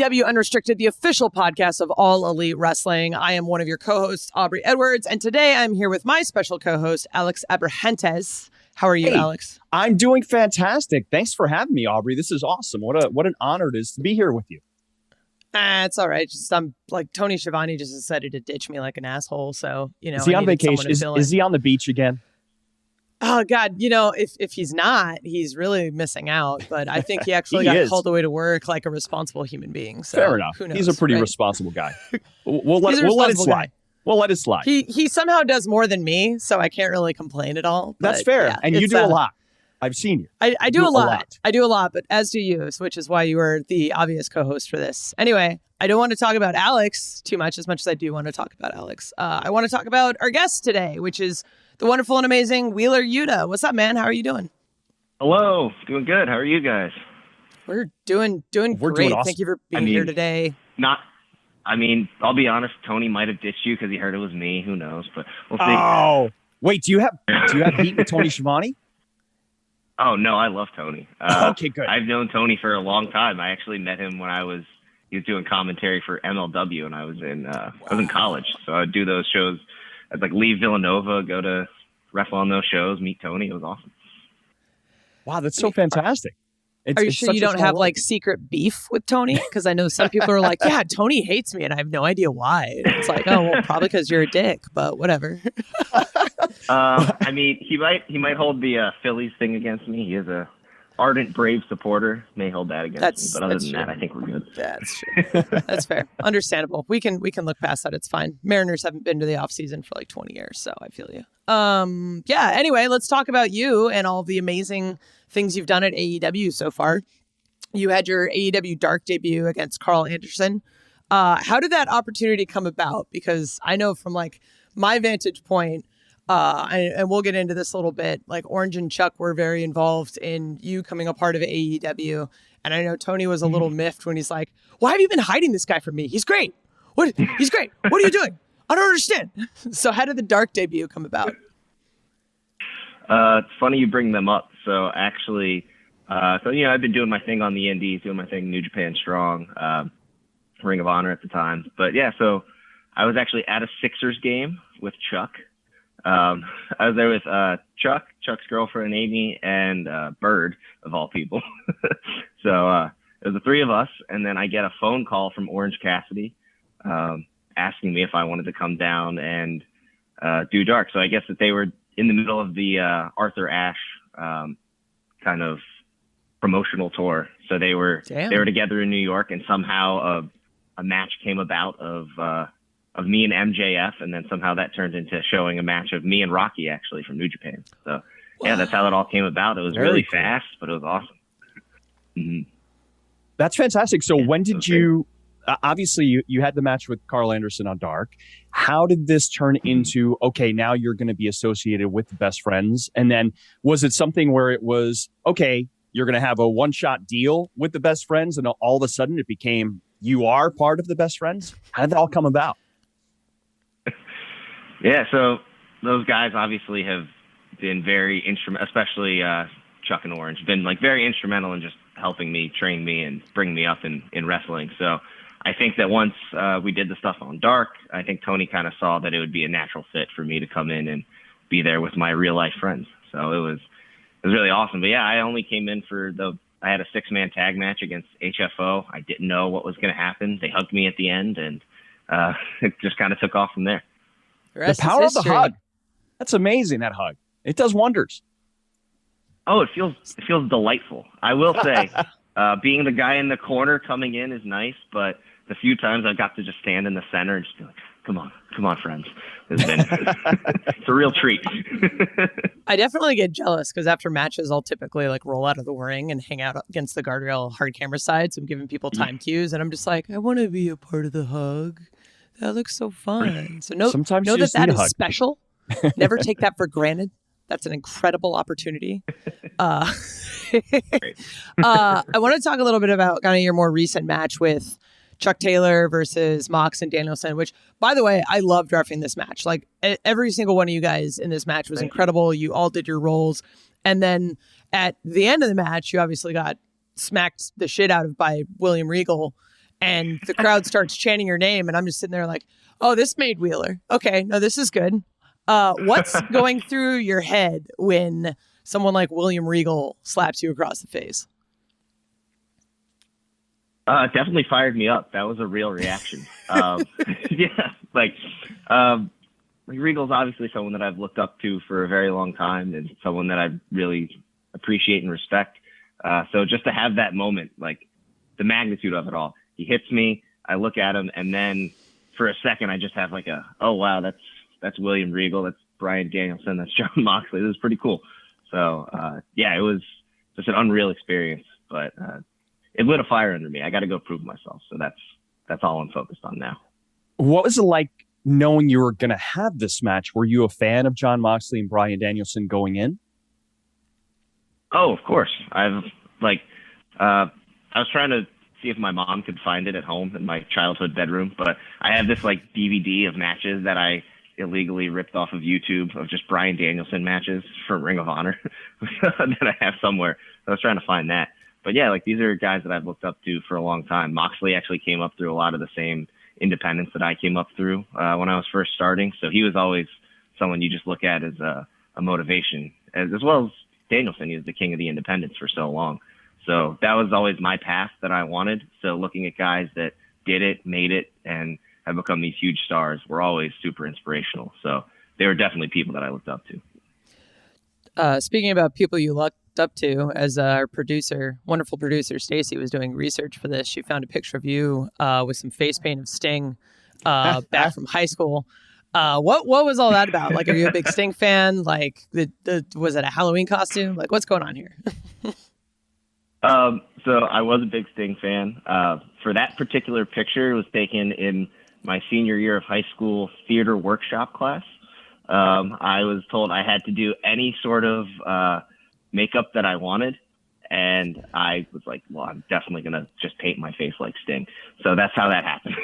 AEW Unrestricted, the official podcast of All Elite Wrestling. I am one of your co-hosts, Aubrey Edwards, and today I'm here with my special co-host, Alex Abrahantes. How are you, Alex? I'm doing fantastic. Thanks for having me, Aubrey. This is awesome. What an honor it is to be here with you. It's all right. Just I'm like Tony Schiavone just decided to ditch me like an asshole. So is he on vacation? Is he on the beach again? Oh God, if he's not, he's really missing out. But I think he actually got called away to work like a responsible human being. So fair enough. Who knows, he's a pretty responsible guy. We'll let it slide. We'll let it slide. He somehow does more than me, so I can't really complain at all. That's fair. Yeah, and you do a lot. I've seen you. I do a lot. I do a lot, but as do you, which is why you are the obvious co-host for this. Anyway, I don't want to talk about Alex too much as I do want to talk about Alex. I want to talk about our guest today, which is the wonderful and amazing Wheeler Yuta. What's up, man? How are you doing? Hello. Doing good. How are you guys? We're doing great. Doing awesome. Thank you for being here today. I'll be honest, Tony might have ditched you because he heard it was me. Who knows? But we'll see. Oh, wait. Do you have heat with Tony Schiavone? Oh, no, I love Tony. Okay, good. I've known Tony for a long time. I actually met him when he was doing commentary for MLW, and I was in college. So I'd do those shows. I'd leave Villanova, go to wrestle on those shows, meet Tony. It was awesome. Wow, that's so fantastic. Are you sure you don't have secret beef with Tony? Because I know some people are like, yeah, Tony hates me, and I have no idea why. And it's like, oh, well, probably because you're a dick, but whatever. He might hold the Phillies thing against me. He is a ardent Brave supporter. May hold that against me, but other than that, I think we're good. That's true. That's fair. Understandable. We can look past that. It's fine. Mariners haven't been to the off season for 20 years, so I feel you. Anyway, let's talk about you and all the amazing things you've done at AEW so far. You had your AEW Dark debut against Carl Anderson. How did that opportunity come about? Because I know from my vantage point, and we'll get into this a little bit, Orange and Chuck were very involved in you coming a part of AEW. And I know Tony was a little miffed when he's like, why have you been hiding this guy from me? He's great. He's great. What are you doing? I don't understand. So how did the Dark debut come about? It's funny you bring them up. So actually, I've been doing my thing on the Indies, doing my thing New Japan Strong, Ring of Honor at the time. But yeah, so I was actually at a Sixers game with Chuck. I was there with Chuck's girlfriend Amy, and Bird, of all people. So it was the three of us, and then I get a phone call from Orange Cassidy asking me if I wanted to come down and do Dark. So I guess that they were in the middle of the Arthur Ashe kind of promotional tour. So they were together in New York, and somehow a match came about of me and MJF, and then somehow that turned into showing a match of me and Rocky, actually, from New Japan. So yeah, that's how it all came about. It was really fast, but it was awesome. Mm-hmm. That's fantastic. So when did you, obviously you had the match with Carl Anderson on Dark. How did this turn into, okay, now you're going to be associated with the Best Friends? And then was it something where it was, okay, you're going to have a one-shot deal with the Best Friends, and all of a sudden it became, you are part of the Best Friends? How did that all come about? Yeah, so those guys obviously have been very instrumental, especially Chuck and Orange, been very instrumental in just helping me, train me, and bring me up in wrestling. So I think that once we did the stuff on Dark, I think Tony kind of saw that it would be a natural fit for me to come in and be there with my real life friends. So it was really awesome. But yeah, I only came in I had a 6-man tag match against HFO. I didn't know what was going to happen. They hugged me at the end, and it just kind of took off from there. The power of the hug. That's amazing, that hug. It does wonders. Oh, it feels delightful. I will say, being the guy in the corner coming in is nice, but the few times I got to just stand in the center and just be like, come on, friends. It's a real treat. I definitely get jealous because after matches, I'll typically roll out of the ring and hang out against the guardrail hard camera side. So I'm giving people time cues, and I'm just like, I want to be a part of the hug. That looks so fun. So sometimes know that is special. Never take that for granted. That's an incredible opportunity. I want to talk a little bit about kind of your more recent match with Chuck Taylor versus Mox and Danielson, which, by the way, I loved refereeing this match. Every single one of you guys in this match was incredible. You all did your roles. And then at the end of the match, you obviously got smacked the shit out of by William Regal. and the crowd starts chanting your name, and I'm just sitting there like, oh, this made Wheeler. Okay, no, this is good. What's going through your head when someone like William Regal slaps you across the face? Definitely fired me up. That was a real reaction. Yeah, Regal's obviously someone that I've looked up to for a very long time, and someone that I really appreciate and respect. So just to have that moment, like the magnitude of it all, he hits me, I look at him, and then for a second I just have like oh wow, that's William Regal, that's Bryan Danielson, that's Jon Moxley. This is pretty cool. So yeah, it was just an unreal experience, but it lit a fire under me. I got to go prove myself. So that's all I'm focused on now. What was it like knowing you were going to have this match? Were you a fan of Jon Moxley and Bryan Danielson going in? Oh, of course. I was trying to see if my mom could find it at home in my childhood bedroom, but I have this like DVD of matches that I illegally ripped off of YouTube of just Bryan Danielson matches from Ring of Honor that I have somewhere. I was trying to find that. But yeah, like these are guys that I've looked up to for a long time. Moxley actually came up through a lot of the same independents that I came up through when I was first starting. So he was always someone you just look at as a motivation, as well as Danielson. He was the king of the independents for so long. So that was always my path that I wanted. So looking at guys that did it, made it, and have become these huge stars were always super inspirational. So they were definitely people that I looked up to. Speaking about people you looked up to, as our producer, wonderful producer Stacy was doing research for this, she found a picture of you with some face paint of Sting back from high school. What was all that about? Like, are you a big Sting fan? Like, was it a Halloween costume? Like, what's going on here? So I was a big Sting fan. For that particular picture, it was taken in my senior year of high school theater workshop class. I was told I had to do any sort of makeup that I wanted, and I was like, well, I'm definitely going to just paint my face like Sting. So that's how that happened.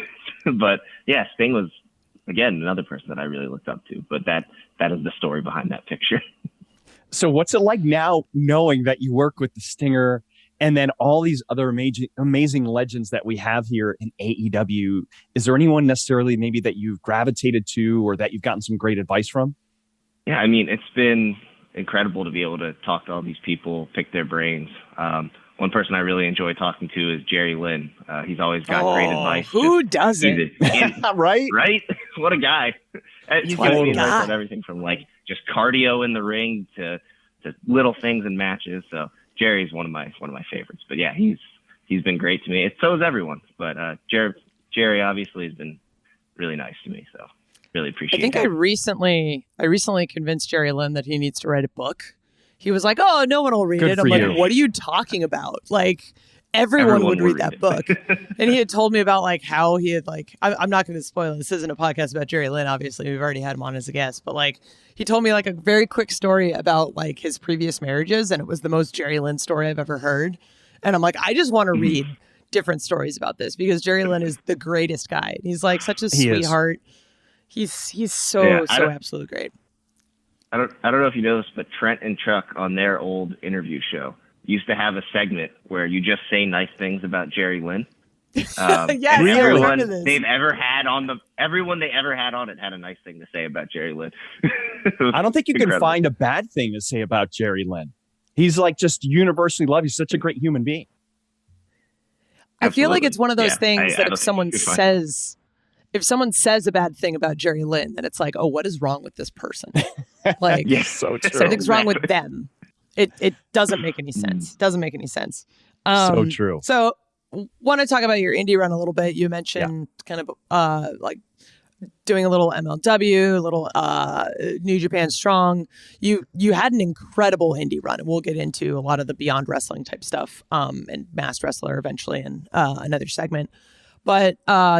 But yeah, Sting was, again, another person that I really looked up to, but that is the story behind that picture. So what's it like now knowing that you work with the Stinger and then all these other amazing legends that we have here in AEW? Is there anyone necessarily maybe that you've gravitated to or that you've gotten some great advice from? Yeah, I mean, it's been incredible to be able to talk to all these people, pick their brains. One person I really enjoy talking to is Jerry Lynn. He's always got great advice. Who doesn't? Right? Right? What a guy. He's given me advice on everything from like just cardio in the ring to little things in matches. So Jerry's one of my favorites. But yeah, he's been great to me. So is everyone. But Jerry obviously has been really nice to me. So really appreciate it. I think I recently convinced Jerry Lynn that he needs to write a book. He was like, "Oh, no one will read it." I'm like, "What are you talking about? Like, everyone would read that book." And he had told me about like how he had like, I'm not going to spoil it. This isn't a podcast about Jerry Lynn. Obviously, we've already had him on as a guest, but like he told me like a very quick story about like his previous marriages, and it was the most Jerry Lynn story I've ever heard. And I'm like, I just want to read different stories about this because Jerry Lynn is the greatest guy. He's like such a sweetheart. He's so absolutely great. I don't know if you know this, but Trent and Chuck on their old interview show used to have a segment where you just say nice things about Jerry Lynn. Yeah, everyone they ever had on it had a nice thing to say about Jerry Lynn. I don't think you can find a bad thing to say about Jerry Lynn. He's like just universally loved. He's such a great human being. I feel like it's one of those things that if someone says a bad thing about Jerry Lynn, then it's like, oh, what is wrong with this person? Like, yes, so true. Something's wrong with them. It doesn't make any sense. Doesn't make any sense. So true. So want to talk about your indie run a little bit. You mentioned kind of like doing a little MLW, a little New Japan Strong. You had an incredible indie run, and we'll get into a lot of the Beyond Wrestling type stuff and Masked Wrestler eventually in another segment. But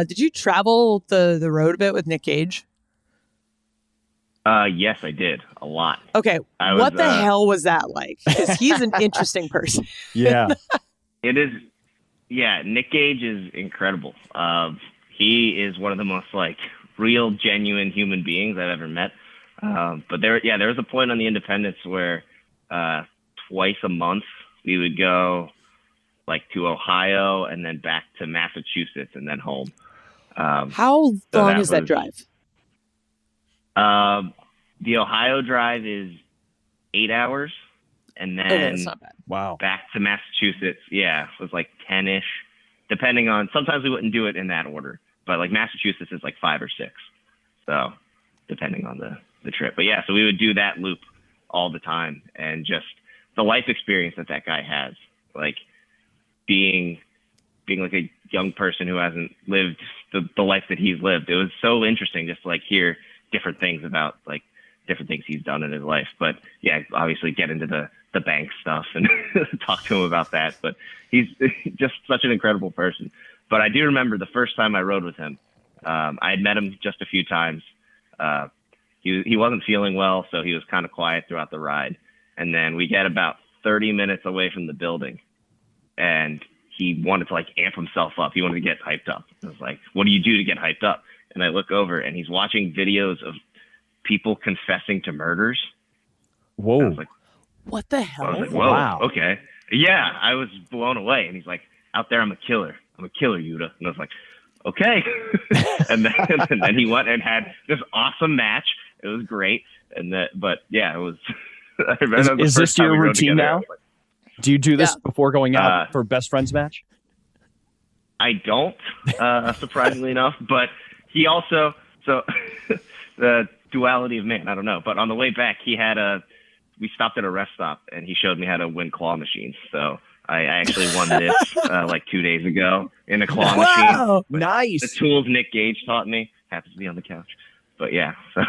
did you travel the road a bit with Nick Gage? Yes, I did. A lot. Okay. What the hell was that like? Because he's an interesting person. Yeah. It is. Yeah, Nick Gage is incredible. He is one of the most like real, genuine human beings I've ever met. But there was a point on the independents where twice a month we would go like to Ohio and then back to Massachusetts and then home. How long is that drive? The Ohio drive is 8 hours, and then that's not bad. Wow. Back to Massachusetts, it was like 10-ish, depending on, sometimes we wouldn't do it in that order, but like Massachusetts is like 5 or 6. So depending on the trip. But yeah, so we would do that loop all the time, and just the life experience that guy has, like being like a young person who hasn't lived the life that he's lived. It was so interesting just to like hear different things about like different things he's done in his life. But yeah, obviously get into the bank stuff and talk to him about that. But he's just such an incredible person. But I do remember the first time I rode with him, I had met him just a few times. He wasn't feeling well, so he was kind of quiet throughout the ride. And then we get about 30 minutes away from the building, and he wanted to like amp himself up. He wanted to get hyped up. I was like, what do you do to get hyped up? And I look over, and he's watching videos of people confessing to murders. Whoa. I was like, what the hell? I was like, whoa, wow. Okay. Yeah, I was blown away. And he's like, out there, I'm a killer, Yuta. And I was like, okay. and then he went and had this awesome match. It was great. But yeah, it was. I remember is this your routine now? Like, do you do this before going out for best friends match? I don't, surprisingly enough. But he also, so the duality of man, I don't know. But on the way back, we stopped at a rest stop, and he showed me how to win claw machines. So I actually won this like 2 days ago in a claw machine. Nice. The tools Nick Gage taught me happens to be on the couch. But yeah, so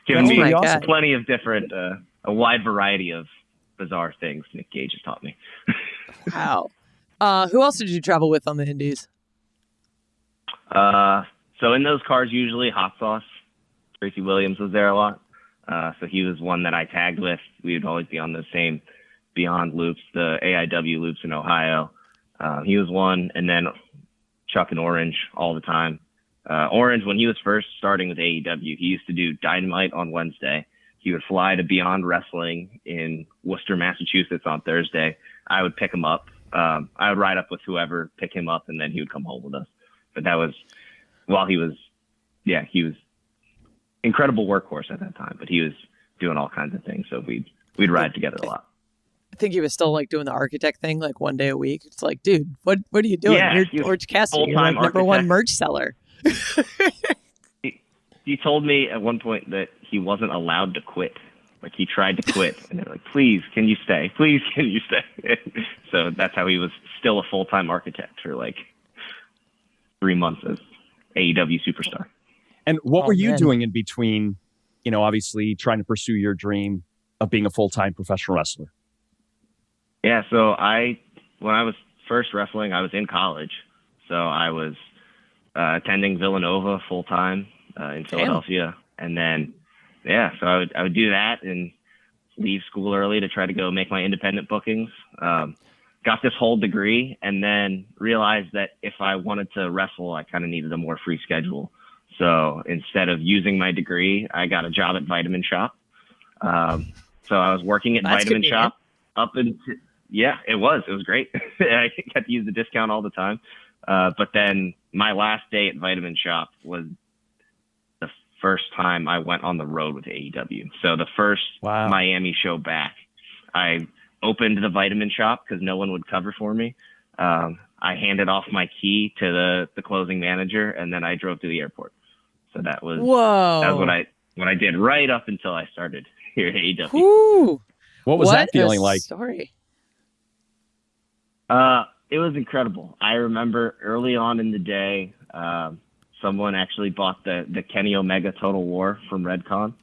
giving me plenty of different, a wide variety of bizarre things Nick Gage has taught me. Wow. Who else did you travel with on the Indies? So in those cars, usually Hot Sauce. Tracy Williams was there a lot. So he was one that I tagged with. We would always be on the same Beyond loops, the AEW loops in Ohio. He was one. And then Chuck and Orange all the time. Orange, when he was first starting with AEW, he used to do Dynamite on Wednesday. He would fly to Beyond Wrestling in Worcester, Massachusetts on Thursday. I would pick him up. I would ride up with whoever, pick him up, and then he would come home with us. But that was while he was incredible workhorse at that time, but he was doing all kinds of things. So we'd ride together a lot. I think he was still like doing the architect thing, like one day a week. It's like, dude, what are you doing? Yeah, You're Orange Cassidy, you're like number one merch seller. He told me at one point that he wasn't allowed to quit. Like he tried to quit, and they're like, "Please, can you stay? Please, can you stay?" So that's how he was still a full-time architect for like 3 months as AEW superstar. And what were you doing in between? Obviously trying to pursue your dream of being a full-time professional wrestler. Yeah, so when I was first wrestling, I was in college, so I was attending Villanova full-time in Philadelphia, and then. Yeah, so I would do that and leave school early to try to go make my independent bookings. Got this whole degree, and then realized that if I wanted to wrestle, I kind of needed a more free schedule. So instead of using my degree, I got a job at Vitamin Shop. So I was working at Vitamin Shop up until it was great. I got to use the discount all the time. But then my last day at Vitamin Shop was first time I went on the road with AEW. So the first Miami show back, I opened the Vitamin Shop because no one would cover for me. I handed off my key to the closing manager, and then I drove to the airport. So that was what I did right up until I started here at AEW. Ooh, what was that feeling like? Sorry. It was incredible. I remember early on in the day, someone actually bought the Kenny Omega Total War from Redcon.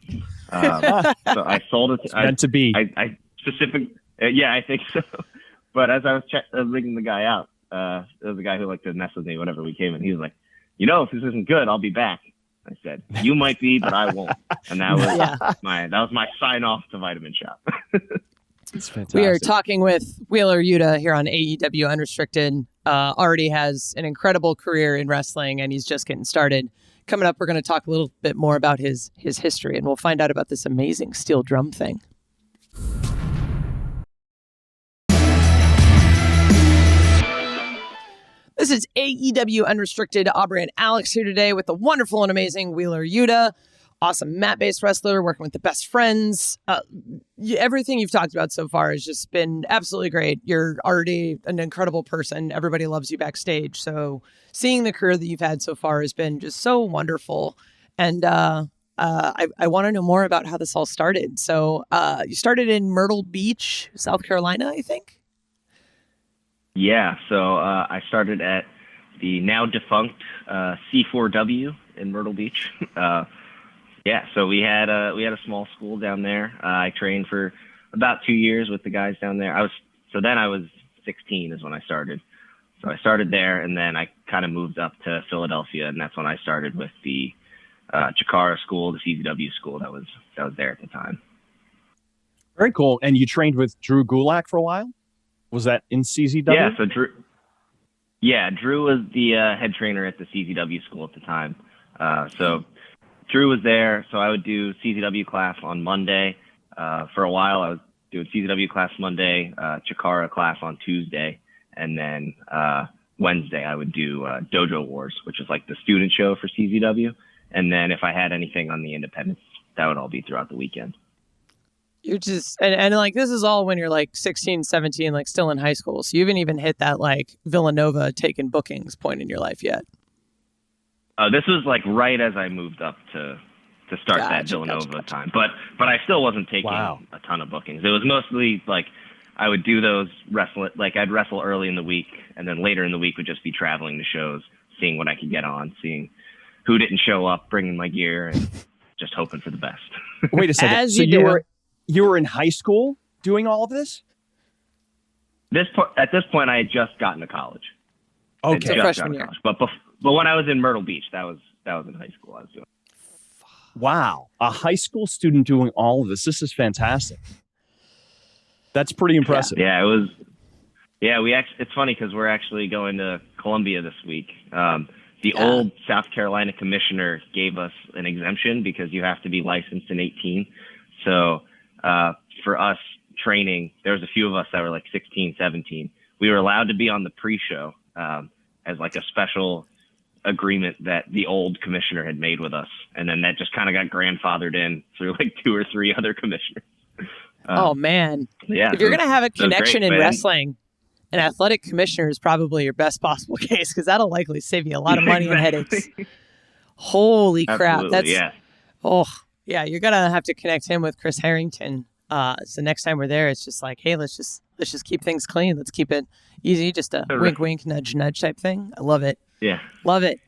So I sold it. It's meant to be. I I think so. But as I was rigging the guy out, there was a guy who liked to mess with me whenever we came in. He was like, if this isn't good, I'll be back. I said, you might be, but I won't. And that was my sign off to Vitamin Shop. It's fantastic. We are talking with Wheeler Yuta here on AEW Unrestricted. Already has an incredible career in wrestling, and he's just getting started. Coming up, we're going to talk a little bit more about his history, and we'll find out about this amazing steel drum thing. This is AEW Unrestricted. Aubrey and Alex here today with the wonderful and amazing Wheeler Yuta. Awesome mat-based wrestler, working with the best friends. Everything you've talked about so far has just been absolutely great. You're already an incredible person. Everybody loves you backstage. So seeing the career that you've had so far has been just so wonderful. And I want to know more about how this all started. So you started in Myrtle Beach, South Carolina, I think? Yeah, so I started at the now defunct C4W in Myrtle Beach. Yeah, so we had a small school down there. I trained for about 2 years with the guys down there. I was 16 is when I started. So I started there, and then I kind of moved up to Philadelphia, and that's when I started with the Chikara school, the CZW school that was there at the time. Very cool. And you trained with Drew Gulak for a while? Was that in CZW? Yeah, so Drew was the head trainer at the CZW school at the time. So Drew was there, so I would do CZW class on Monday. For a while, I was doing CZW class Monday, Chikara class on Tuesday, and then Wednesday I would do Dojo Wars, which is like the student show for CZW. And then if I had anything on the independents, that would all be throughout the weekend. You're just, and like, this is all when you're like 16, 17, like still in high school. So you haven't even hit that like Villanova taking bookings point in your life yet. This was like right as I moved up to start that Villanova time. But I still wasn't taking a ton of bookings. It was mostly like I would do those I'd wrestle early in the week, and then later in the week would just be traveling to shows, seeing what I could get on, seeing who didn't show up, bringing my gear, and just hoping for the best. Wait a second. So you were in high school doing all of this? At this point, I had just gotten to college. Okay, so freshman year. But when I was in Myrtle Beach, that was in high school. I was doing. Wow, a high school student doing all of this. This is fantastic. That's pretty impressive. Yeah, it was. Yeah, it's funny because we're actually going to Columbia this week. The old South Carolina commissioner gave us an exemption because you have to be licensed in 18. So for us training, there was a few of us that were like 16, 17. We were allowed to be on the pre-show as like a special agreement that the old commissioner had made with us. And then that just kind of got grandfathered in through like 2 or 3 other commissioners. Oh, man. Yeah, if you're going to have a connection in man. Wrestling, an athletic commissioner is probably your best possible case because that'll likely save you a lot of money and headaches. Holy crap. Oh, yeah, you're going to have to connect him with Chris Harrington. So next time we're there, it's just like, hey, let's just keep things clean. Let's keep it easy. Just a wink, wink, nudge, nudge type thing. I love it. Yeah. Love it.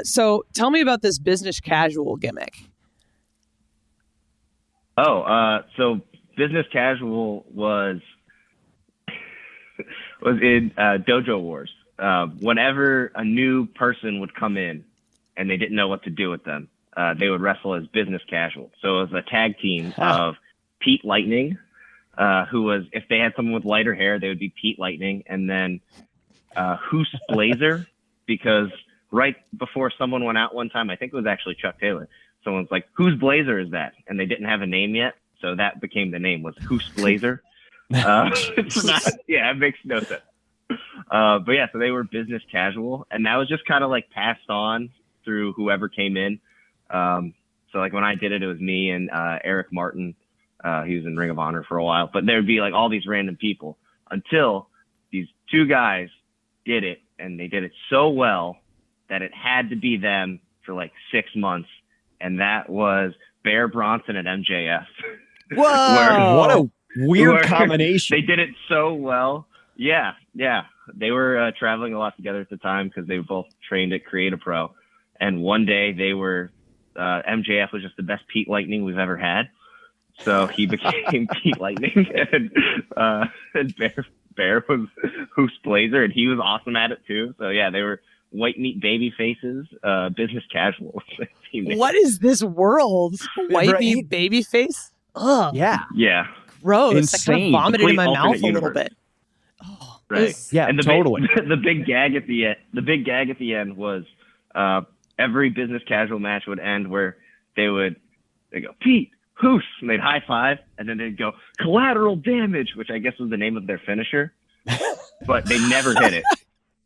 So tell me about this business casual gimmick. So business casual was in Dojo Wars. Whenever a new person would come in and they didn't know what to do with them, they would wrestle as business casual. So it was a tag team of Pete Lightning, who was, if they had someone with lighter hair, they would be Pete Lightning, and then Hoos Blazer, because right before someone went out one time, I think it was actually Chuck Taylor, someone's like, whose blazer is that? And they didn't have a name yet, so that became the name, was Hoos Blazer. It's not, it makes no sense. But yeah, so they were business casual, and that was just kind of like passed on through whoever came in. So like when I did it, it was me and Eric Martin. He was in Ring of Honor for a while, but there'd be like all these random people until these 2 guys did it, and they did it so well that it had to be them for like 6 months, and that was Bear Bronson and MJF. Whoa! What a weird combination. They did it so well. Yeah. They were traveling a lot together at the time because they were both trained at Create a Pro, and one day they were MJF was just the best Pete Lightning we've ever had. So he became Pete Lightning, and Bear was Hoos Blazer, and he was awesome at it too. So yeah, they were white meat baby faces, business casual. What is this world? White meat baby face? Ugh. Yeah. Gross. Insane. I kind of vomited in my mouth a little universe. bit. Oh, Right. Yeah, and totally. The big gag at the end was every business casual match would end where they go, Pete, Hoos, and they'd high five, and then they'd go, Collateral Damage, which I guess was the name of their finisher. But they never hit it.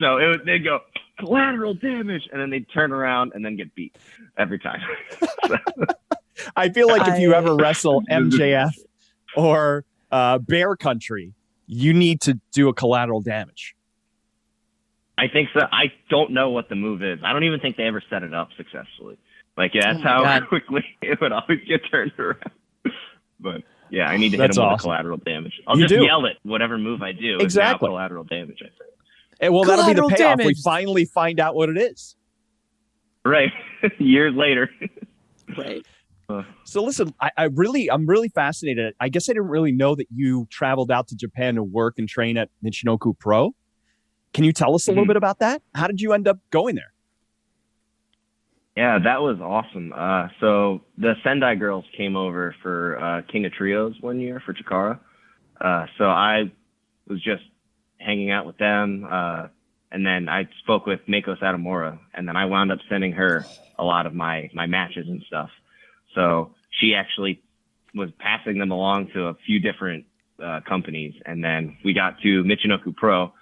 So they'd go collateral damage, and then they'd turn around and then get beat every time. I feel like if you ever wrestle MJF or Bear Country, you need to do a collateral damage. I think so. I don't know what the move is. I don't even think they ever set it up successfully. Like, yeah, that's how quickly it would always get turned around. But yeah, I need to hit him with a collateral damage. I'll just yell it, whatever move I do. Exactly. Now collateral damage, I think. And well, that'll be the payoff. We finally find out what it is. Right. Years later. Right. So listen, I'm really fascinated. I guess I didn't really know that you traveled out to Japan to work and train at Michinoku Pro. Can you tell us a little bit about that? How did you end up going there? Yeah, that was awesome. So the Sendai girls came over for King of Trios one year for Chikara. So I was just hanging out with them. And then I spoke with Meiko Satomura, and then I wound up sending her a lot of my matches and stuff. So she actually was passing them along to a few different companies. And then we got to Michinoku Pro.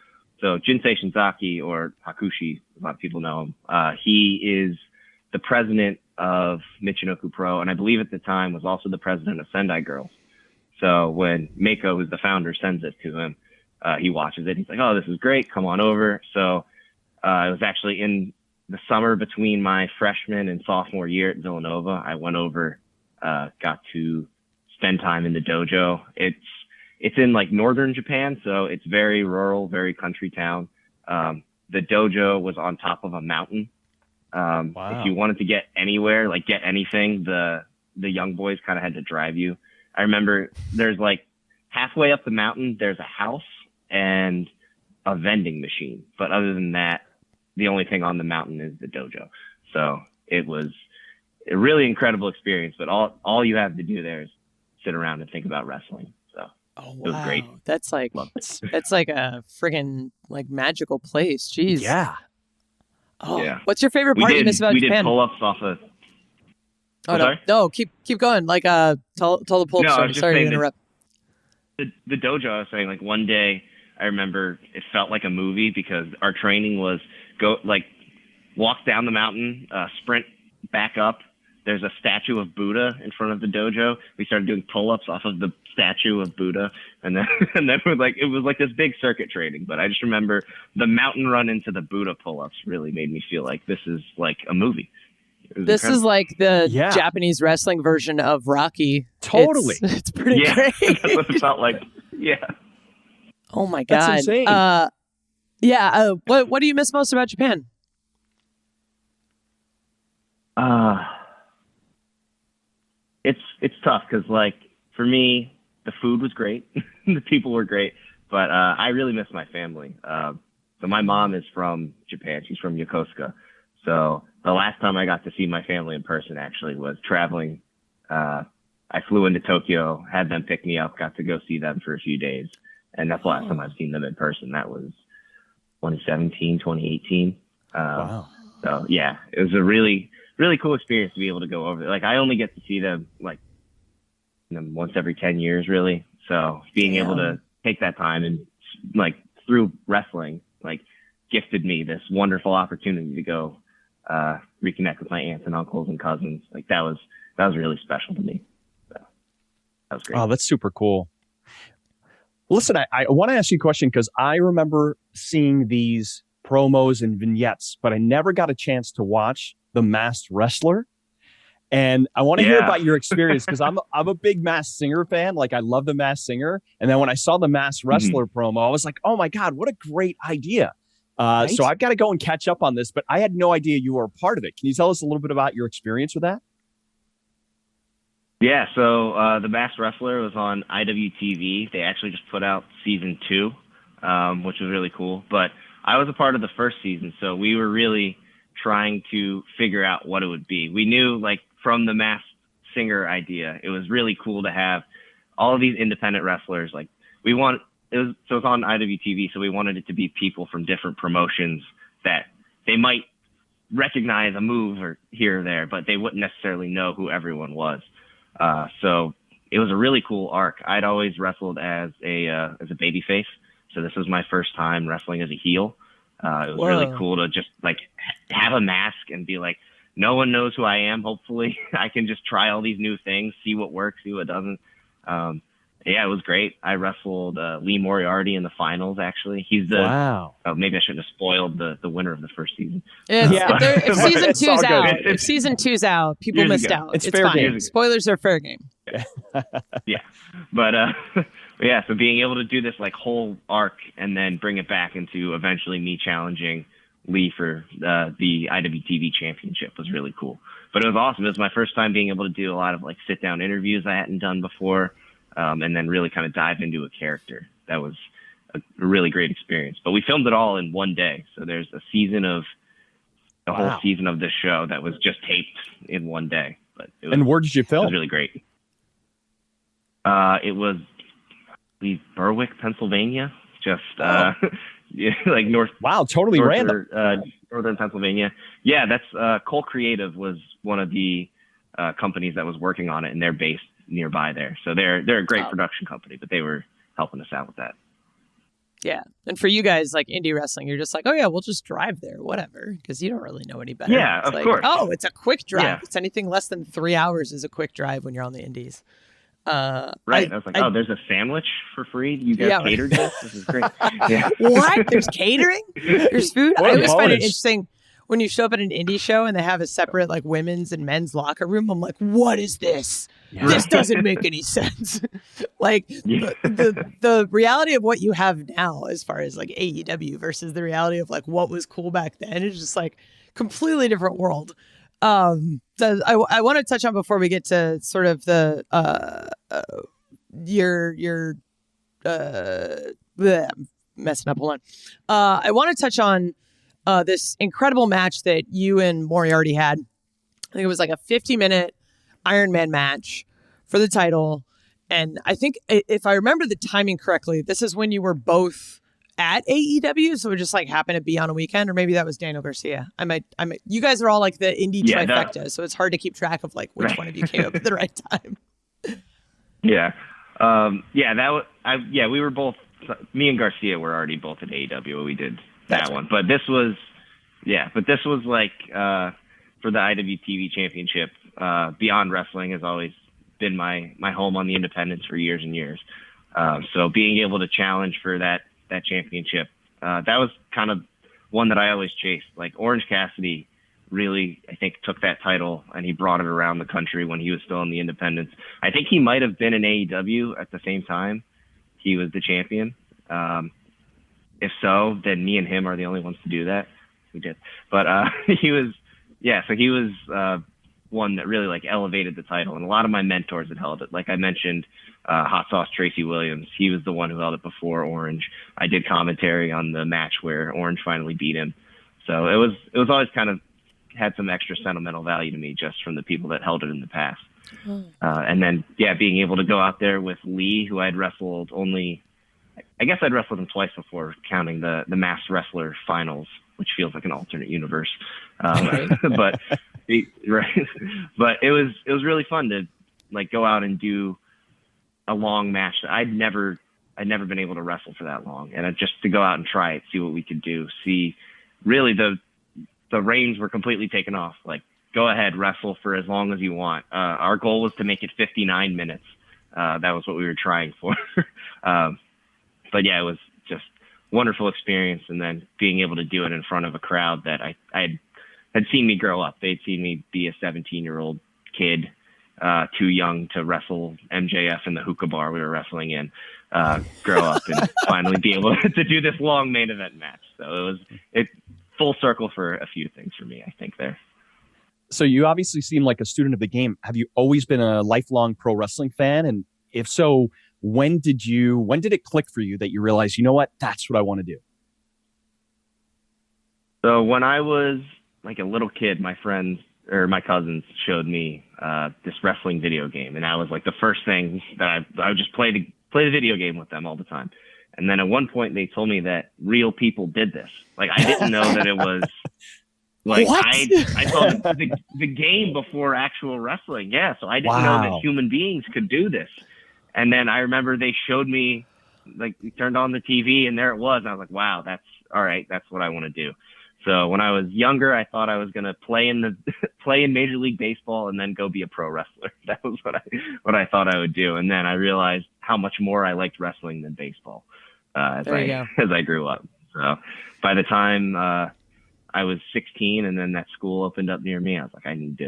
So Jinsei Shinzaki, or Hakushi, a lot of people know him. He is the president of Michinoku Pro, and I believe at the time was also the president of Sendai Girls. So when Meiko, who's the founder, sends it to him, he watches it. He's like, "Oh, this is great. Come on over." So it was actually in the summer between my freshman and sophomore year at Villanova. I went over, got to spend time in the dojo. It's in like northern Japan, so it's very rural, very country town. The dojo was on top of a mountain. Wow. If you wanted to get anywhere, like get anything, the young boys kind of had to drive you. I remember there's like halfway up the mountain, there's a house and a vending machine. But other than that, the only thing on the mountain is the dojo. So it was a really incredible experience, but all you have to do there is sit around and think about wrestling. So oh, wow. It was great. That's like a friggin' like magical place. Jeez. Yeah. Oh, yeah. What's your favorite part you miss about Japan? We did pull-ups off of... No, keep going. Like, tell the pull-up story. Sorry to interrupt. The dojo, I was saying, like, one day, I remember it felt like a movie because our training was walk down the mountain, sprint back up. There's a statue of Buddha in front of the dojo. We started doing pull-ups off of the statue of Buddha, and then it was like this big circuit training. But I just remember the mountain run into the Buddha pull-ups really made me feel like this is like a movie. This is like the Japanese wrestling version of Rocky. Totally, it's pretty great. That's what it felt like. Yeah. Oh my god. That's insane. What do you miss most about Japan? It's tough because, like, for me, the food was great, the people were great, but I really miss my family. So my mom is from Japan; she's from Yokosuka. So the last time I got to see my family in person actually was traveling. I flew into Tokyo, had them pick me up, got to go see them for a few days, and that's the last time I've seen them in person. That was 2017, 2018. Wow. So yeah, it was a really cool experience to be able to go over there. Like, I only get to see them like once every 10 years, really. So being able to take that time and like through wrestling, like gifted me this wonderful opportunity to go reconnect with my aunts and uncles and cousins. Like that was really special to me. So that was great. Oh, that's super cool. Listen, I want to ask you a question because I remember seeing these promos and vignettes, but I never got a chance to watch The Masked Wrestler. And I want to hear about your experience because I'm a big Masked Singer fan. Like, I love The Masked Singer. And then when I saw the Masked Wrestler promo, I was like, oh my God, what a great idea. Right? So I've got to go and catch up on this, but I had no idea you were a part of it. Can you tell us a little bit about your experience with that? Yeah, so The Masked Wrestler was on IWTV. They actually just put out season 2, which was really cool. But I was a part of the first season, so we were really trying to figure out what it would be. We knew, like, from the Masked Singer idea, it was really cool to have all of these independent wrestlers. Like, it was on IWTV, so we wanted it to be people from different promotions that they might recognize a move or here or there, but they wouldn't necessarily know who everyone was. So it was a really cool arc. I'd always wrestled as a babyface, so this was my first time wrestling as a heel. It was really cool to just like have a mask and be like, no one knows who I am. Hopefully I can just try all these new things, see what works, see what doesn't. Yeah, it was great. I wrestled Lee Moriarty in the finals, actually. He's the wow. Maybe I shouldn't have spoiled the winner of the first season. If season two's out, if season two's out, people missed out. It's fair fine. game. Spoilers are fair game. Yeah. But yeah, so being able to do this like whole arc and then bring it back into eventually me challenging Lee for the IWTV championship was really cool. But it was awesome. It was my first time being able to do a lot of like sit down interviews I hadn't done before. And then really kind of dive into a character. That was a really great experience. But we filmed it all in one day. So there's a whole season of this show that was just taped in one day. But and where did you film? It was really great. It was Berwick, Pennsylvania. Just like north. Wow, totally random. Northern Pennsylvania. Yeah, that's Cole Creative was one of the companies that was working on it, and they're based nearby there. So they're a great production company, but they were helping us out with that. Yeah. And for you guys, like indie wrestling, you're just like, oh yeah, we'll just drive there, whatever, because you don't really know any better. Yeah, it's of course. Oh, it's a quick drive. Yeah. It's anything less than 3 hours is a quick drive when you're on the indies. Right. I was like, there's a sandwich for free. You guys catered this? This is great. Yeah. What? There's catering? There's food? I always find it interesting when you show up at an indie show and they have a separate like women's and men's locker room. I'm like, what is this? Yeah. This doesn't make any sense. Like the reality of what you have now as far as like AEW versus the reality of like what was cool back then is just like completely different world. So I want to touch on before we get to sort of the messing up. Hold on. I want to touch on this incredible match that you and Moriarty had. I think it was like a 50-minute Iron Man match for the title. And I think if I remember the timing correctly, this is when you were both at AEW, so it just like happened to be on a weekend, or maybe that was Daniel Garcia. I might. You guys are all like the indie trifecta, so it's hard to keep track of like which one of you came up at the right time. Yeah, we were both. Me and Garcia were already both at AEW when we did that one, but this was like for the IWTV Championship. Beyond Wrestling has always been my home on the independents for years and years. So being able to challenge for that championship, that was kind of one that I always chased. Like Orange Cassidy really, I think, took that title and he brought it around the country when he was still in the independents. I think he might have been in AEW at the same time he was the champion. If so, then me and him are the only ones to do that. We did. But he was one that really like elevated the title, and a lot of my mentors had held it. Like I mentioned, Hot Sauce Tracy Williams, he was the one who held it before Orange. I did commentary on the match where Orange finally beat him. So it was always kind of had some extra sentimental value to me just from the people that held it in the past. And then being able to go out there with Lee, who I'd wrestled I guess I'd wrestled him twice before, counting the Masked Wrestler finals, which feels like an alternate universe. But it was really fun to like go out and do a long match that I'd never been able to wrestle for that long, and just to go out and try it, see what we could do, see really the reins were completely taken off. Like, go ahead, wrestle for as long as you want. Our goal was to make it 59 minutes. That was what we were trying for. But yeah, it was just wonderful experience, and then being able to do it in front of a crowd that I had seen me grow up. They'd seen me be a 17-year-old kid, too young to wrestle MJF in the hookah bar we were wrestling in, grow up and finally be able to do this long main event match. So it full circle for a few things for me, I think, there. So you obviously seem like a student of the game. Have you always been a lifelong pro wrestling fan? And if so, when did it click for you that you realized, you know what, that's what I want to do? So when I was like a little kid, my friends or my cousins showed me this wrestling video game, and that was like the first thing that I would just play the video game with them all the time. And then at one point they told me that real people did this. Like, I didn't know that it was like, what? I saw the game before actual wrestling. Yeah. So I didn't know that human beings could do this. And then I remember they showed me, like, we turned on the TV and there it was. And I was like, wow, that's all right, that's what I want to do. So when I was younger, I thought I was going to play in Major League Baseball and then go be a pro wrestler. That was what I thought I would do. And then I realized how much more I liked wrestling than baseball as I grew up. So by the time I was 16 and then that school opened up near me, I was like, I need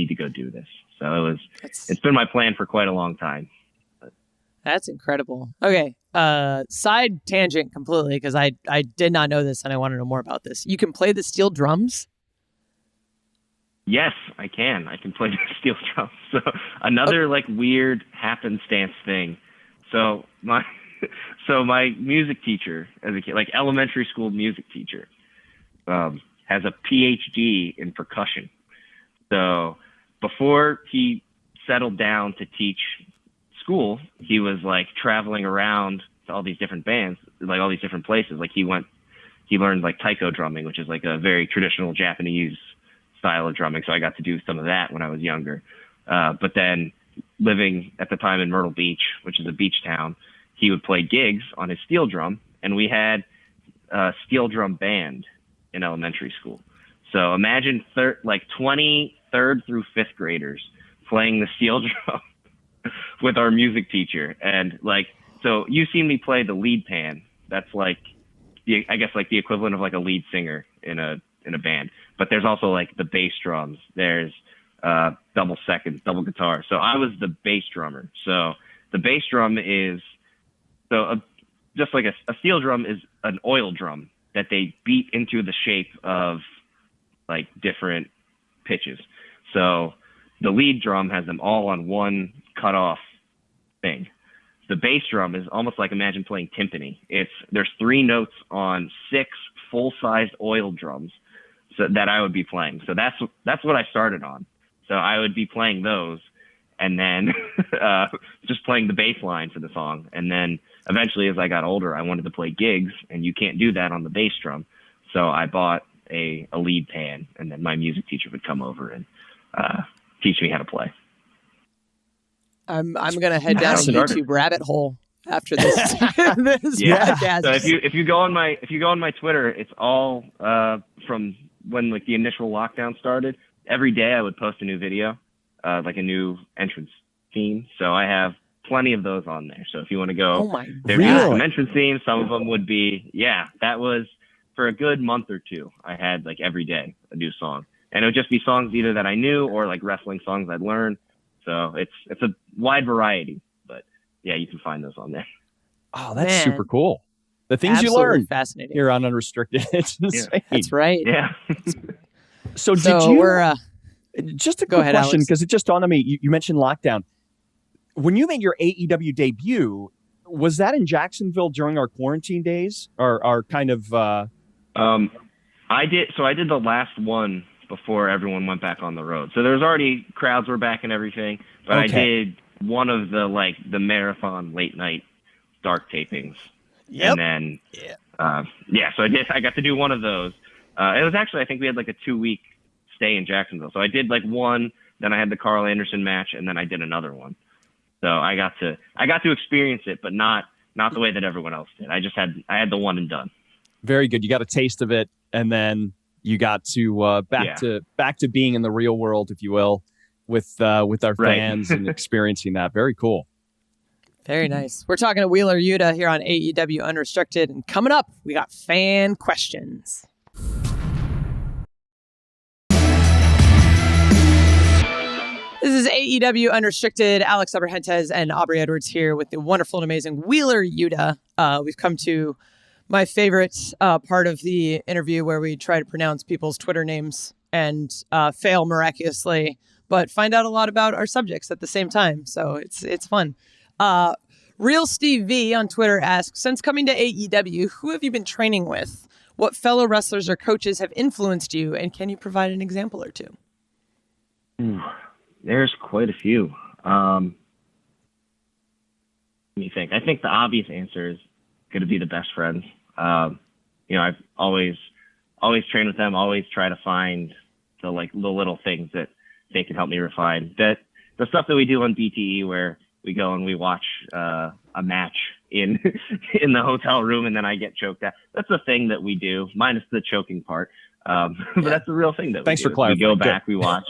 to go do this. So it's been my plan for quite a long time. That's incredible. Okay. Side tangent completely, because I did not know this and I want to know more about this. You can play the steel drums? Yes, I can. I can play the steel drums. So another weird happenstance thing. So my music teacher as a kid, elementary school music teacher, has a PhD in percussion. So before he settled down to teach school, he was traveling around to all these different bands, all these different places. He learned taiko drumming, which is a very traditional Japanese style of drumming. So I got to do some of that when I was younger. But then living at the time in Myrtle Beach, which is a beach town, he would play gigs on his steel drum, and we had a steel drum band in elementary school. So imagine 20 third through fifth graders playing the steel drum with our music teacher. And so you've seen me play the lead pan. That's the equivalent of a lead singer in a band. But there's also the bass drums. There's double seconds, double guitar. So I was the bass drummer. So the bass drum is just like a steel drum is an oil drum that they beat into the shape of different pitches. So the lead drum has them all on one cut off thing. The bass drum is almost imagine playing timpani. There's 3 notes on 6 full-sized oil drums that I would be playing. So that's what I started on. So I would be playing those, and then just playing the bass line for the song. And then eventually, as I got older, I wanted to play gigs, and you can't do that on the bass drum. So I bought a lead pan, and then my music teacher would come over and teach me how to play. I'm gonna head down a YouTube rabbit hole after this. Podcast. So if you go on my Twitter, it's all from when the initial lockdown started. Every day I would post a new video, a new entrance theme. So I have plenty of those on there. So if you want to go, there's some entrance themes. Some of them would be, that was for a good month or two. I had every day a new song, and it would just be songs either that I knew or wrestling songs I'd learned. So it's a wide variety, but you can find those on there. Oh, that's super cool. The things you learn fascinating here on Unrestricted. It's insane. That's right. Yeah. So did you? We're, just a quick question, because it just dawned on me. You mentioned lockdown. When you made your AEW debut, was that in Jacksonville during our quarantine days, or our kind of? I did. So I did the last one before everyone went back on the road. So there was already crowds were back and everything, but I did one of the marathon late night dark tapings. Yep. And then, so I got to do one of those. It was actually, I think we had a 2-week stay in Jacksonville. So I did one, then I had the Carl Anderson match, and then I did another one. So I got to experience it, but not the way that everyone else did. I had the one and done. Very good. You got a taste of it, and then you got to back to being in the real world, if you will, with our fans and experiencing that. Very cool. Very nice. We're talking to Wheeler Yuta here on AEW Unrestricted, and coming up, we got fan questions. This is AEW Unrestricted. Alex Abrahantes and Aubrey Edwards here with the wonderful and amazing Wheeler Yuta. We've come to my favorite part of the interview, where we try to pronounce people's Twitter names and fail miraculously, but find out a lot about our subjects at the same time. So it's fun. Real Steve V on Twitter asks, since coming to AEW, who have you been training with? What fellow wrestlers or coaches have influenced you? And can you provide an example or two? There's quite a few. Let me think. I think the obvious answer is going to be the best friends. I've always trained with them, always try to find the little things that they can help me refine. That the stuff that we do on BTE, where we go and we watch a match in in the hotel room, and then I get choked out. That's a thing that we do, minus the choking part. But that's the real thing that Thanks we do. for clarifying. We go back, we watch.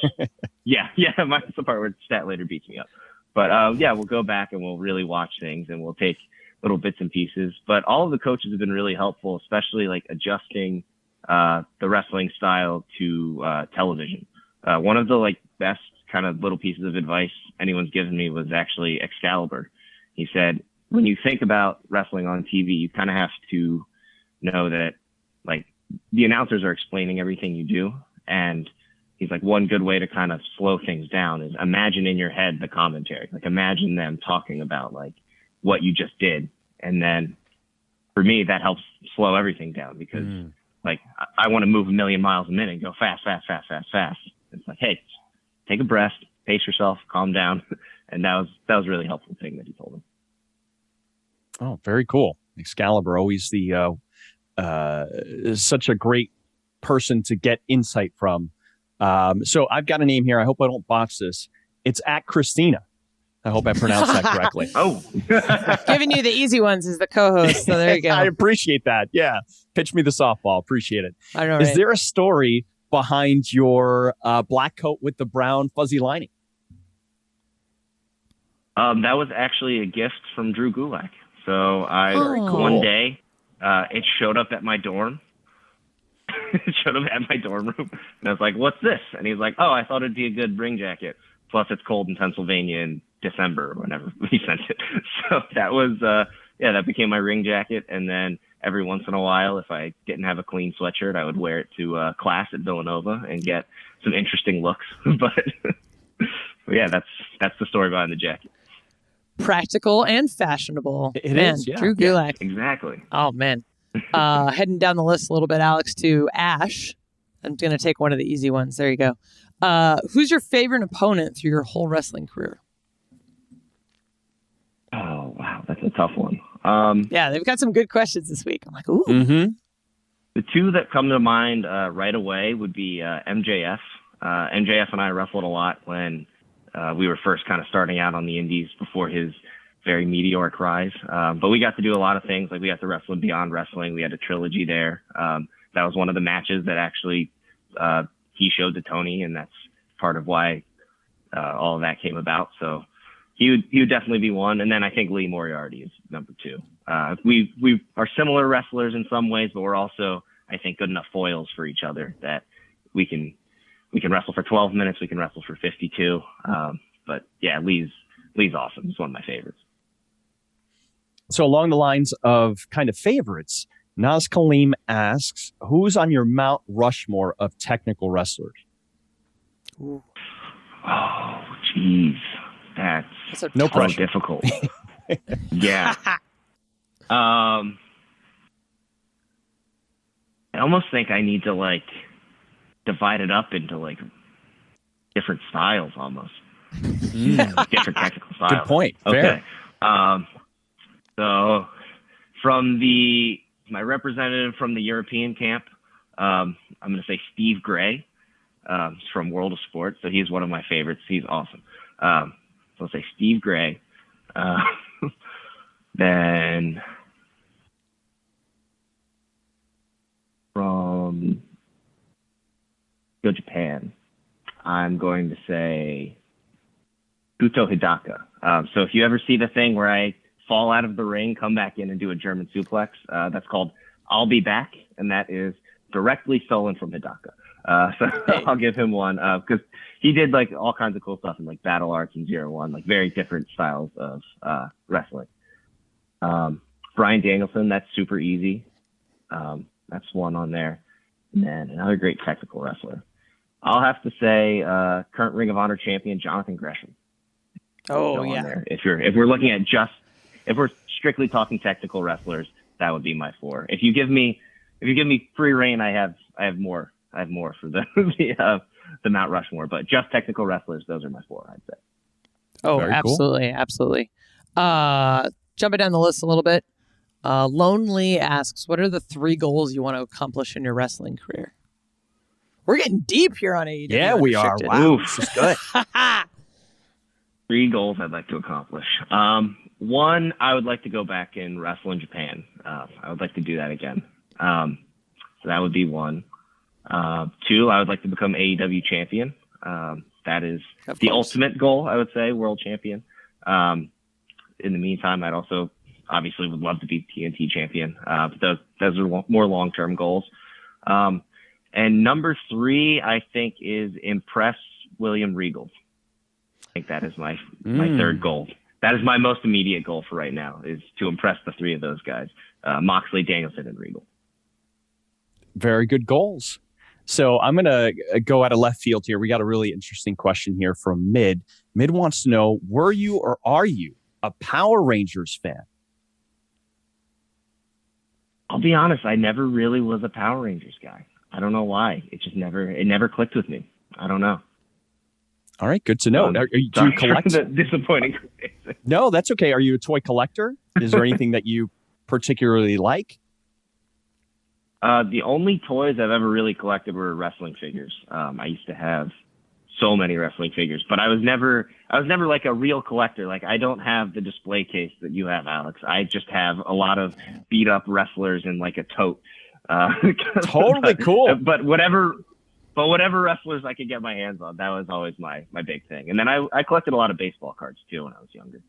yeah, minus the part where Stat later beats me up. But we'll go back and we'll really watch things, and we'll take little bits and pieces. But all of the coaches have been really helpful, especially like adjusting the wrestling style to television. One of the like best kind of little pieces of advice anyone's given me was actually Excalibur. He said, when you think about wrestling on TV, you kind of have to know that like the announcers are explaining everything you do. And he's like, one good way to kind of slow things down is imagine in your head the commentary. Like imagine them talking about like what you just did. And then for me, that helps slow everything down because like I want to move 1 million miles a minute and go fast. It's like, hey, take a breath, pace yourself, calm down. And that was a really helpful thing that he told him. Oh, very cool. Excalibur, always the such a great person to get insight from. So I've got a name here. I hope I don't botch this. It's at Christina. I hope I pronounced that correctly. Oh, giving you the easy ones as the co-host. So there you go. I appreciate that. Yeah. Pitch me the softball. Appreciate it. I know, Is right? there a story behind your black coat with the brown fuzzy lining? That was actually a gift from Drew Gulak. So one day, it showed up at my dorm. It showed up at my dorm room. And I was like, what's this? And he's like, oh, I thought it'd be a good ring jacket. Plus it's cold in Pennsylvania in December or whenever he sent it. So that was, that became my ring jacket. And then every once in a while, if I didn't have a clean sweatshirt, I would wear it to class at Villanova and get some interesting looks. But yeah, that's the story behind the jacket. Practical and fashionable. It man, is, yeah. Drew Gulak. Exactly. Oh, man. Heading down the list a little bit, Alex, to Ash. I'm going to take one of the easy ones. There you go. Who's your favorite opponent through your whole wrestling career? Oh, wow. That's a tough one. Yeah, they've got some good questions this week. I'm like, ooh. Mm-hmm. The two that come to mind right away would be MJF. MJF and I wrestled a lot when we were first kind of starting out on the indies before his very meteoric rise. But we got to do a lot of things. Like we got to wrestle in Beyond Wrestling. We had a trilogy there. That was one of the matches that actually he showed to Tony, and that's part of why all of that came about. So he would definitely be one. And then I think Lee Moriarty is number two. We are similar wrestlers in some ways, but we're also, I think, good enough foils for each other that we can wrestle for 12 minutes. We can wrestle for 52. But yeah, Lee's awesome. He's one of my favorites. So along the lines of kind of favorites, Naz Kaleem asks, who's on your Mount Rushmore of technical wrestlers? Ooh. Oh, geez. That's no so pressure. difficult. Yeah. I almost think I need to like divide it up into like different styles almost. Like different technical styles. Good point. Okay. Fair. So from my representative from the European camp, I'm going to say Steve Gray from World of Sport. So he's one of my favorites. He's awesome. So I'll say Steve Gray. Then from Japan, I'm going to say Goto Hidaka. So if you ever see the thing where I fall out of the ring, come back in and do a German suplex, that's called I'll Be Back, and that is directly stolen from Hidaka. So I'll give him one because he did like all kinds of cool stuff in like Battle Arts and 0-1, like very different styles of wrestling. Bryan Danielson, that's super easy. That's one on there. And then another great technical wrestler. I'll have to say current Ring of Honor champion Jonathan Gresham. Oh, yeah. There. If we're looking at if we're strictly talking technical wrestlers, that would be my four. If you give me free reign, I have more for the Mount Rushmore, but just technical wrestlers, those are my four, I'd say. Oh, Very absolutely, cool. Absolutely. Jumping down the list a little bit. Lonely asks, what are the 3 goals you want to accomplish in your wrestling career? We're getting deep here on AEW. Yeah, we are. Unrestricted. Wow, this is good. 3 goals I'd like to accomplish. One, I would like to go back and wrestle in Japan. I would like to do that again. So that would be one. 2, I would like to become AEW champion. That is the ultimate goal, I would say, world champion. In the meantime, I'd also obviously would love to be TNT champion. But those are more long-term goals. And number 3, I think, is impress William Regal. I think that is my third goal. That is my most immediate goal for right now, is to impress the 3 of those guys, Moxley, Danielson, and Regal. Very good goals. So I'm going to go out of left field here. We got a really interesting question here from Mid. Mid wants to know, were you or are you a Power Rangers fan? I'll be honest, I never really was a Power Rangers guy. I don't know why. It never clicked with me. I don't know. All right, good to know. Do you collect? Disappointing. No, that's okay. Are you a toy collector? Is there anything that you particularly like? The only toys I've ever really collected were wrestling figures. I used to have so many wrestling figures, but I was never like a real collector. Like, I don't have the display case that you have, Alex. I just have a lot of beat up wrestlers in like a tote. Totally cool. But whatever wrestlers I could get my hands on, that was always my big thing. And then I collected a lot of baseball cards too when I was younger.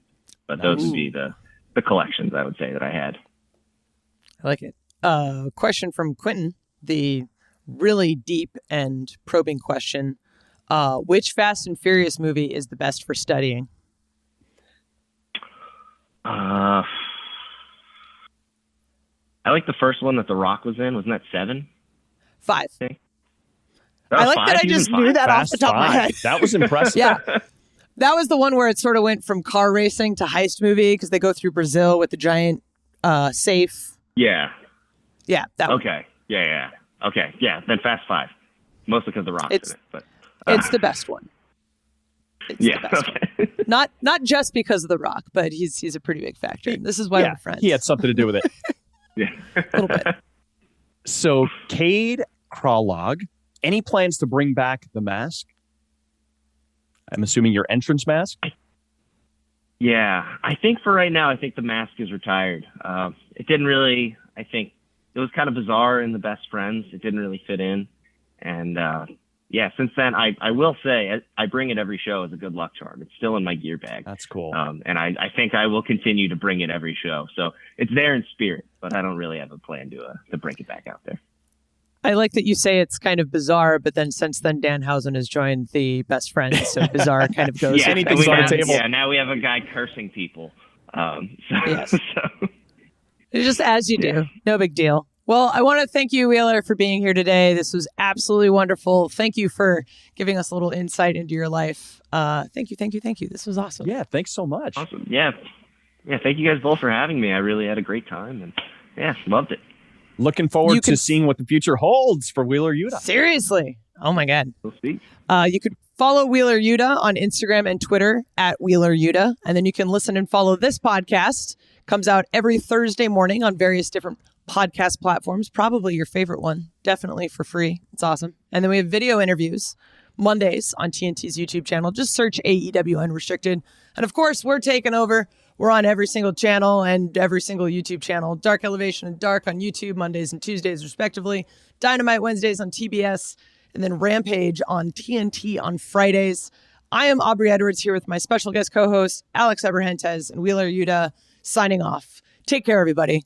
But those would be the collections I would say that I had. I like it. Question from Quentin, the really deep and probing question. Which Fast and Furious movie is the best for studying? I like the first one that The Rock was in. Wasn't that 7? 5. I like that I just knew that off the top of my head. That was impressive. Yeah. That was the one where it sort of went from car racing to heist movie because they go through Brazil with the giant safe. Yeah. Yeah. That one. Okay. Yeah. Okay. Yeah. Then Fast 5. Mostly because The Rock's in it. But it's the best one. It's the best one. Not just because of The Rock, but he's a pretty big factor. This is why we're friends. He had something to do with it. Yeah. A little bit. So, Cade Crawlog, any plans to bring back the mask? I'm assuming your entrance mask? Yeah. I think for right now, I think the mask is retired. It didn't really, I think, it was kind of bizarre in the Best Friends. It didn't really fit in. And, since then, I will say, I bring it every show as a good luck charm. It's still in my gear bag. That's cool. And I think I will continue to bring it every show. So it's there in spirit, but I don't really have a plan to bring it back out there. I like that you say it's kind of bizarre, but then since then Danhausen has joined the Best Friends, so bizarre kind of goes. Anything's on the table. Yeah, now we have a guy cursing people. Yes. It's just as you do. No big deal. Well, I want to thank you, Wheeler, for being here today. This was absolutely wonderful. Thank you for giving us a little insight into your life. Thank you. This was awesome. Yeah, thanks so much. Awesome. Yeah. Thank you guys both for having me. I really had a great time, and loved it. Looking forward to seeing what the future holds for Wheeler Yuta. Seriously. Oh, my God. We'll see. You could follow Wheeler Yuta on Instagram and Twitter at Wheeler Yuta. And then you can listen and follow this podcast. Comes out every Thursday morning on various different podcast platforms. Probably your favorite one. Definitely for free. It's awesome. And then we have video interviews Mondays on TNT's YouTube channel. Just search AEW Unrestricted. And of course, we're taking over. We're on every single channel and every single YouTube channel. Dark Elevation and Dark on YouTube, Mondays and Tuesdays, respectively. Dynamite Wednesdays on TBS. And then Rampage on TNT on Fridays. I am Aubrey Edwards here with my special guest co-host, Alex Abrahantes and Wheeler Yuta, signing off. Take care, everybody.